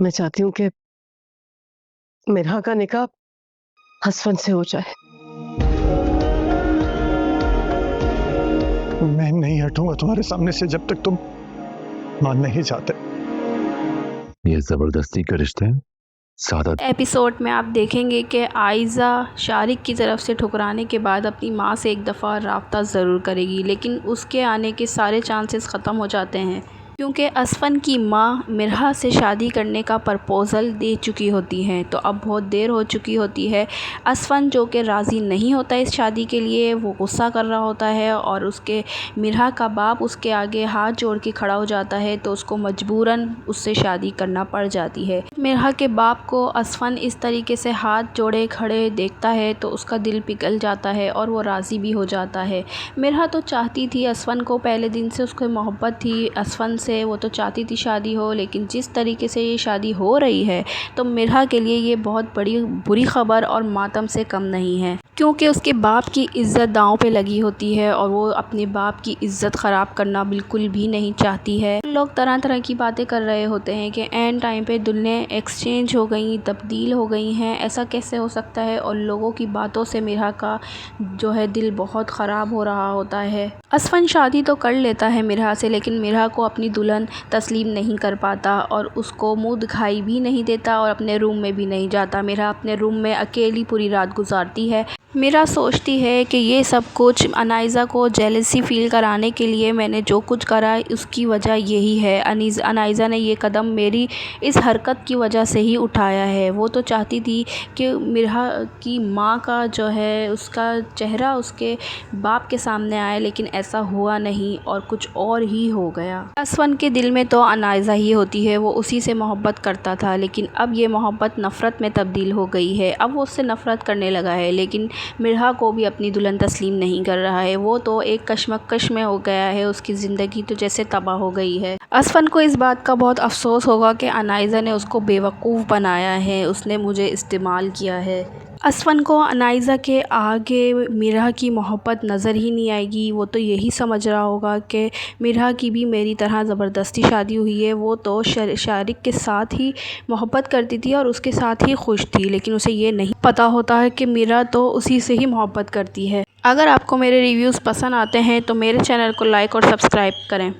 मैं चाहती हूँ कि मिरहा का निकाह असफन से हो जाए। मैं नहीं हटूंगा तुम्हारे सामने से जब तक तुम मान नहीं चाहते। ये जबरदस्ती का रिश्ता है। सादा एपिसोड में आप देखेंगे कि आयज़ा शारिक की तरफ से ठुकराने के बाद अपनी माँ से एक दफ़ा राब्ता ज़रूर करेगी, लेकिन उसके आने के सारे चांसेस ख़त्म हो जाते हैं क्योंकि असफन की माँ मिरहा से शादी करने का प्रपोज़ल दे चुकी होती हैं। तो अब बहुत देर हो चुकी होती है। असफन जो कि राज़ी नहीं होता इस शादी के लिए, वो गुस्सा कर रहा होता है और उसके मिरहा का बाप उसके आगे हाथ जोड़ के खड़ा हो जाता है, तो उसको मजबूरन उससे शादी करना पड़ जाती है। मिरहा के बाप को असफन इस तरीके से हाथ जोड़े खड़े देखता है तो उसका दिल पिघल जाता है और वो राज़ी भी हो जाता है। मिरहा तो चाहती थी असफन को, पहले दिन से उसको मोहब्बत थी असफन से, वो तो चाहती थी शादी हो, लेकिन जिस तरीके से ये शादी हो रही है तो मिरहा के लिए ये बहुत बड़ी बुरी खबर और मातम से कम नहीं है, क्योंकि उसके बाप की इज़्ज़त दांव पे लगी होती है और वो अपने बाप की इज़्ज़त ख़राब करना बिल्कुल भी नहीं चाहती है। लोग तरह तरह की बातें कर रहे होते हैं कि एंड टाइम पे दुनिया एक्सचेंज हो गई, तब्दील हो गई हैं, ऐसा कैसे हो सकता है, और लोगों की बातों से मिरहा का जो है दिल बहुत ख़राब हो रहा होता है। असफन शादी तो कर लेता है मिरहा से, लेकिन मिरहा को अपनी दुल्हन तस्लीम नहीं कर पाता और उसको मुंह दिखाई भी नहीं देता और अपने रूम में भी नहीं जाता। मिरहा अपने रूम में अकेली पूरी रात गुजारती है। मिरहा सोचती है कि ये सब कुछ अनाइज़ा को जेलसी फ़ील कराने के लिए मैंने जो कुछ करा उसकी वजह यही है। अनाइज़ा ने ये कदम मेरी इस हरकत की वजह से ही उठाया है। वो तो चाहती थी कि मिरहा की माँ का जो है उसका चेहरा उसके बाप के सामने आए, लेकिन ऐसा हुआ नहीं और कुछ और ही हो गया। असफन के दिल में तो अनाइज़ा ही होती है, वो उसी से मोहब्बत करता था, लेकिन अब ये मोहब्बत नफ़रत में तब्दील हो गई है। अब वो उससे नफ़रत करने लगा है, लेकिन मिरहा को भी अपनी दुल्हन तस्लीम नहीं कर रहा है। वो तो एक कशमकश में हो गया है, उसकी ज़िंदगी तो जैसे तबाह हो गई है। असफन को इस बात का बहुत अफसोस होगा कि अनाइज़ा ने उसको बेवकूफ़ बनाया है, उसने मुझे इस्तेमाल किया है। असफन को अनाइज़ा के आगे मिरहा की मोहब्बत नज़र ही नहीं आएगी। वो तो यही समझ रहा होगा कि मिरहा की भी मेरी तरह ज़बरदस्ती शादी हुई है। वो तो शारिक के साथ ही मोहब्बत करती थी और उसके साथ ही खुश थी, लेकिन उसे ये नहीं पता होता है कि मिरहा तो उसी से ही मोहब्बत करती है। अगर आपको मेरे रिव्यूज़ पसंद आते हैं तो मेरे चैनल को लाइक और सब्सक्राइब करें।